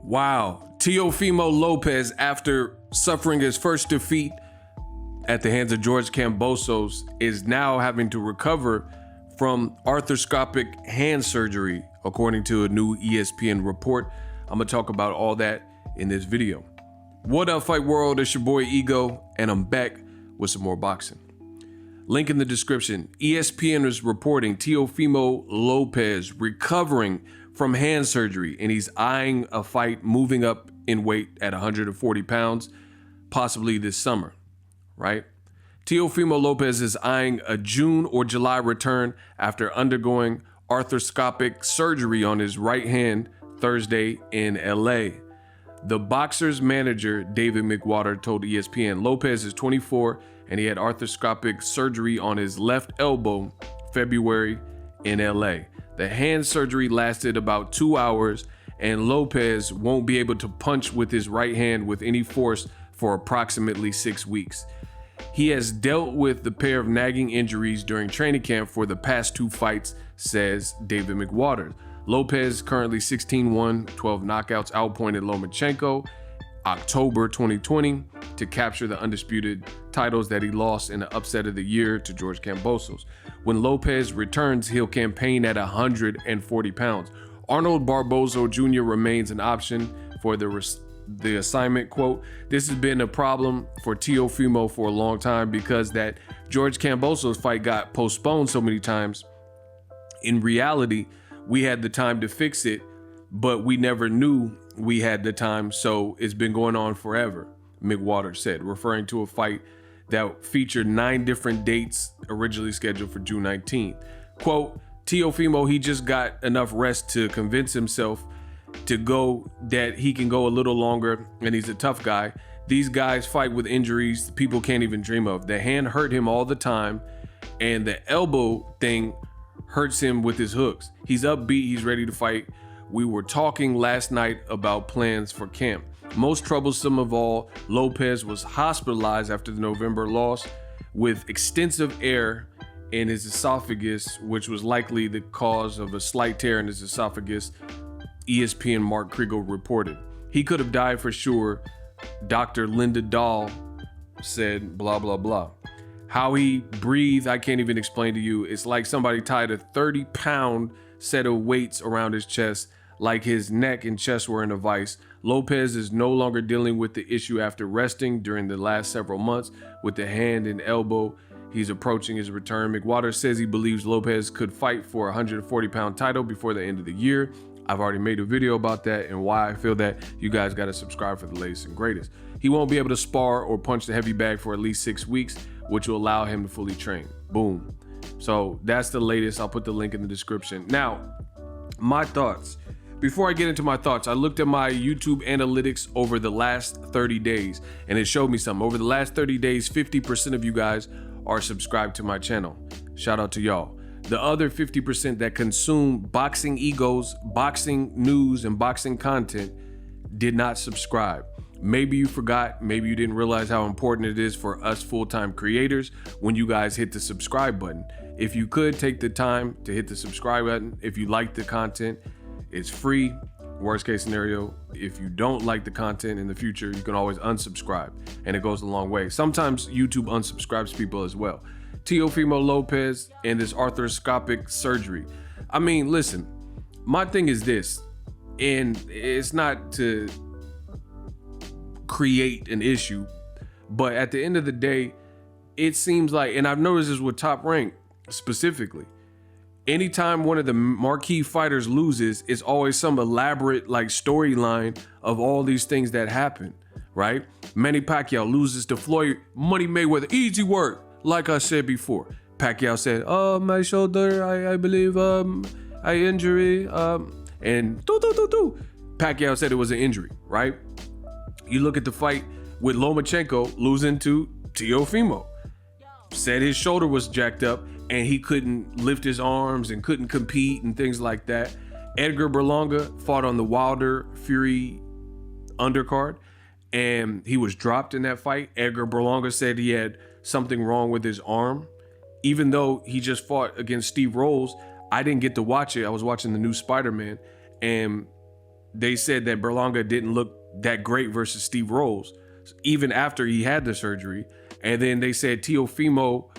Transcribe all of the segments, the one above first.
Wow. Teofimo Lopez, after suffering his first defeat at the hands of George Kambosos, is now having to recover from arthroscopic hand surgery, according to a new ESPN report. I'm gonna talk about all that in this video. What up, Fight World? It's your boy Ego, and I'm back with some more boxing. Link in the description. ESPN is reporting Teofimo Lopez recovering from hand surgery, and he's eyeing a fight moving up in weight at 140 pounds, possibly this summer, right? Teofimo Lopez is eyeing a June or July return after undergoing arthroscopic surgery on his right hand Thursday in LA. The boxer's manager, David McWater, told ESPN Lopez is 24 and he had arthroscopic surgery on his left elbow February in LA. The hand surgery lasted about 2 hours, and Lopez won't be able to punch with his right hand with any force for approximately 6 weeks. He has dealt with the pair of nagging injuries during training camp for the past 2 fights, says David McWater. Lopez currently 16-1, 12 knockouts, outpointed Lomachenko October 2020 to capture the undisputed titles that he lost in the upset of the year to George Kambosos. When Lopez returns, he'll campaign at 140 pounds. Arnold Barboza Jr. remains an option for the assignment. Quote, this has been a problem for Teofimo for a long time because that George Kambosos fight got postponed so many times. In reality, we had the time to fix it, but we never knew we had the time, so it's been going on forever, McWater said, referring to a fight that featured 9 different dates originally scheduled for June 19th. Quote, Teofimo, he just got enough rest to convince himself to go that he can go a little longer, and he's a tough guy. These guys fight with injuries people can't even dream of. The hand hurt him all the time, and the elbow thing hurts him with his hooks. He's upbeat, he's ready to fight. We were talking last night about plans for camp. Most troublesome of all, Lopez was hospitalized after the November loss with extensive air in his esophagus, which was likely the cause of a slight tear in his esophagus, ESPN Mark Kriegel reported. He could have died for sure, Dr. Linda Dahl said, blah, blah, blah. How he breathed, I can't even explain to you. It's like somebody tied a 30-pound set of weights around his chest, like his neck and chest were in a vice. Lopez is no longer dealing with the issue after resting during the last several months with the hand and elbow. He's approaching his return. McWater says he believes Lopez could fight for a 140-pound title before the end of the year. I've already made a video about that and why I feel that. You guys got to subscribe for the latest and greatest. He won't be able to spar or punch the heavy bag for at least 6 weeks, which will allow him to fully train. Boom. So that's the latest. I'll put the link in the description. Now, my thoughts. Before I get into my thoughts, I looked at my YouTube analytics over the last 30 days, and it showed me something. Over the last 30 days, 50% of you guys are subscribed to my channel. Shout out to y'all. The other 50% that consume Boxing Egos, boxing news, and boxing content did not subscribe. Maybe you forgot, maybe you didn't realize how important it is for us full-time creators when you guys hit the subscribe button. If you could take the time to hit the subscribe button, if you like the content, it's free. Worst case scenario, if you don't like the content in the future, you can always unsubscribe, and it goes a long way. Sometimes YouTube unsubscribes people as well. Teofimo Lopez and this arthroscopic surgery. I mean, listen, my thing is this, and it's not to create an issue, but at the end of the day, it seems like, and I've noticed this with Top Rank specifically, anytime one of the marquee fighters loses, it's always some elaborate like storyline of all these things that happen, right? Manny Pacquiao loses to Floyd Money Mayweather, easy work. Like I said before, Pacquiao said, oh, my shoulder, I believe, I injury, and Pacquiao said it was an injury, right? You look at the fight with Lomachenko losing to Teofimo, said his shoulder was jacked up and he couldn't lift his arms and couldn't compete and things like that. Edgar Berlanga fought on the Wilder Fury undercard and he was dropped in that fight. Edgar Berlanga said he had something wrong with his arm. Even though he just fought against Steve Rolls, I didn't get to watch it. I was watching the new Spider-Man, and they said that Berlanga didn't look that great versus Steve Rolls, even after he had the surgery. And then they said Teofimo,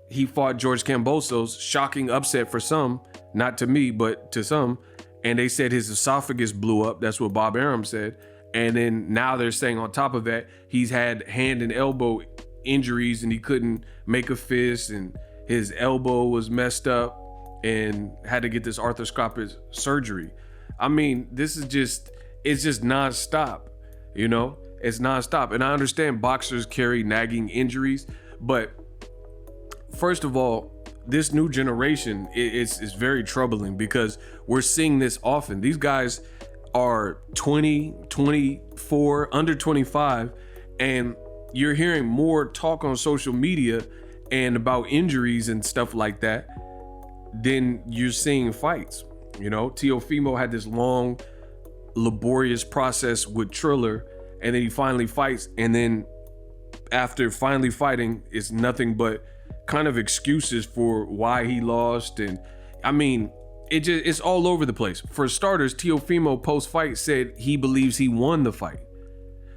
he fought George Kambosos, shocking upset for some, not to me, but to some. And they said his esophagus blew up. That's what Bob Arum said. And then now they're saying on top of that, he's had hand and elbow injuries and he couldn't make a fist and his elbow was messed up and had to get this arthroscopic surgery. I mean, it's just nonstop, you know? It's nonstop. And I understand boxers carry nagging injuries, but first of all, this new generation is very troubling because we're seeing this often. These guys are 20, 24, under 25, and you're hearing more talk on social media and about injuries and stuff like that than you're seeing fights. You know, Teofimo had this long, laborious process with Triller, and then he finally fights, and then after finally fighting, it's nothing but kind of excuses for why he lost. And I mean, it's all over the place. For starters, Teofimo post-fight said he believes he won the fight.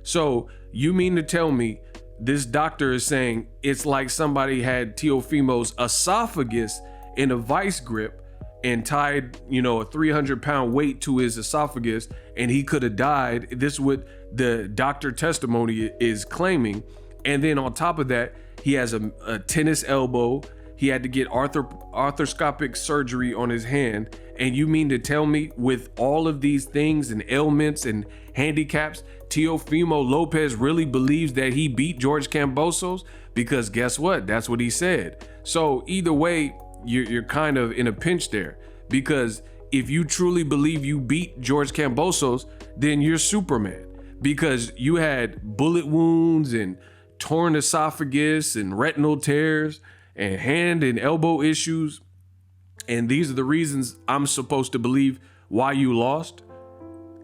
So you mean to tell me this doctor is saying it's like somebody had Teofimo's esophagus in a vice grip and tied, you know, a 300-pound weight to his esophagus and he could have died? This is what the doctor testimony is claiming. And then on top of that, he has a tennis elbow. He had to get arthroscopic surgery on his hand. And you mean to tell me with all of these things and ailments and handicaps, Teofimo Lopez really believes that he beat George Kambosos? Because guess what? That's what he said. So either way, you're kind of in a pinch there, because if you truly believe you beat George Kambosos, then you're Superman, because you had bullet wounds and torn esophagus and retinal tears and hand and elbow issues. And these are the reasons I'm supposed to believe why you lost.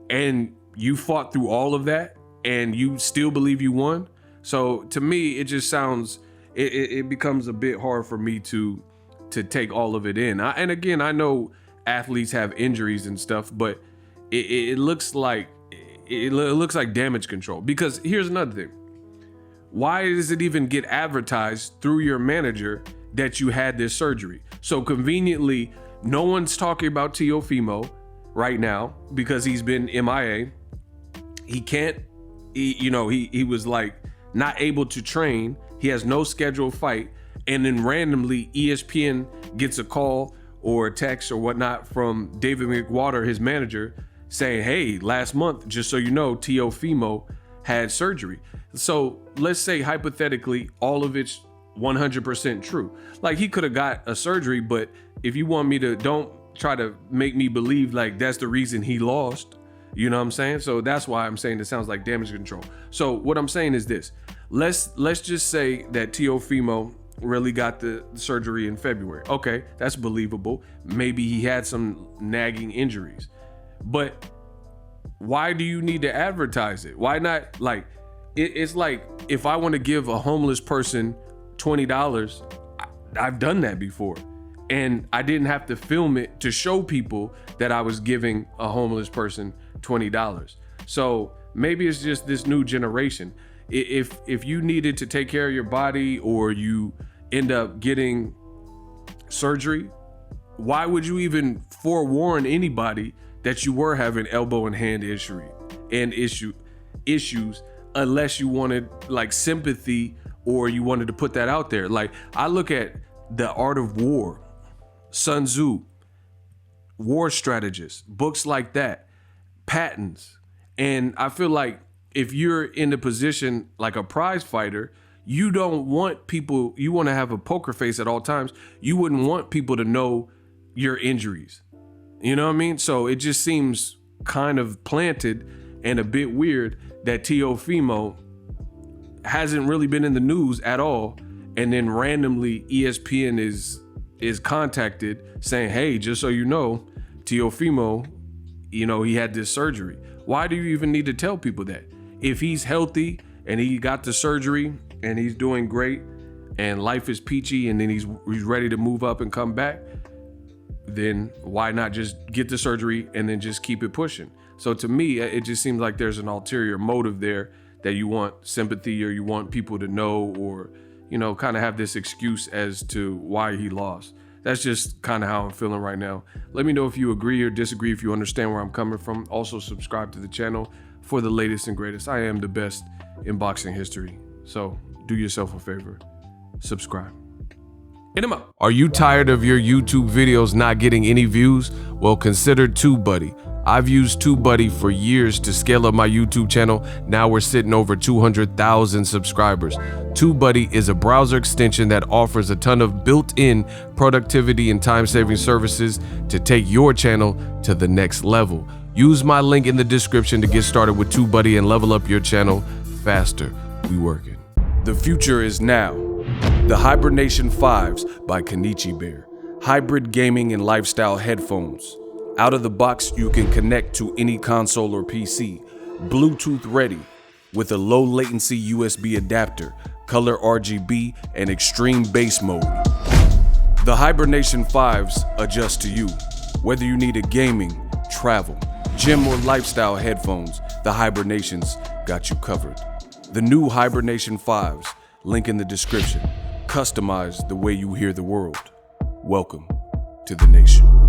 And you fought through all of that and you still believe you won. So to me, it just sounds, it becomes a bit hard for me to take all of it in. And again, I know athletes have injuries and stuff, but it looks like damage control. Because here's another thing. Why does it even get advertised through your manager that you had this surgery? So conveniently, no one's talking about Teofimo right now because he's been MIA. He can't, he was like not able to train. He has no scheduled fight. And then randomly ESPN gets a call or a text or whatnot from David McWater, his manager, saying, hey, last month, just so you know, Teofimo had surgery. So let's say hypothetically, all of it's 100% true. Like he could have got a surgery, but if you want me to, don't try to make me believe like that's the reason he lost. You know what I'm saying? So that's why I'm saying it sounds like damage control. So what I'm saying is this, let's just say that Teofimo really got the surgery in February. Okay, that's believable. Maybe he had some nagging injuries, but why do you need to advertise it? Why not? Like, it's like if I want to give a homeless person $20, I've done that before. And I didn't have to film it to show people that I was giving a homeless person $20. So maybe it's just this new generation. If you needed to take care of your body or you end up getting surgery, why would you even forewarn anybody that you were having elbow and hand issues unless you wanted like sympathy or you wanted to put that out there? Like I look at The Art of War, Sun Tzu, war strategists, books like that, patents. And I feel like if you're in a position like a prize fighter, you don't want people, you want to have a poker face at all times. You wouldn't want people to know your injuries. You know what I mean? So it just seems kind of planted and a bit weird that Teofimo hasn't really been in the news at all. And then randomly ESPN is contacted saying, hey, just so you know, Teofimo, he had this surgery. Why do you even need to tell people that? If he's healthy and he got the surgery and he's doing great and life is peachy and then he's ready to move up and come back, then why not just get the surgery and then just keep it pushing? So to me, it just seems like there's an ulterior motive there, that you want sympathy or you want people to know, or, you know, kind of have this excuse as to why he lost. That's just kind of how I'm feeling right now. Let me know if you agree or disagree, if you understand where I'm coming from. Also subscribe to the channel for the latest and greatest. I am the best in boxing history. So do yourself a favor, subscribe. Hit him up. Are you tired of your YouTube videos not getting any views? Well, consider TubeBuddy. I've used TubeBuddy for years to scale up my YouTube channel. Now we're sitting over 200,000 subscribers. TubeBuddy is a browser extension that offers a ton of built-in productivity and time-saving services to take your channel to the next level. Use my link in the description to get started with TubeBuddy and level up your channel faster. We working. The future is now. The Hibernation 5s by Kenichi Bear. Hybrid gaming and lifestyle headphones. Out of the box, you can connect to any console or PC. Bluetooth ready with a low latency USB adapter, color RGB, and extreme bass mode. The Hibernation 5s adjust to you. Whether you need a gaming, travel, gym, or lifestyle headphones, the Hibernations got you covered. The new Hibernation 5s, link in the description. Customize the way you hear the world. Welcome to the nation.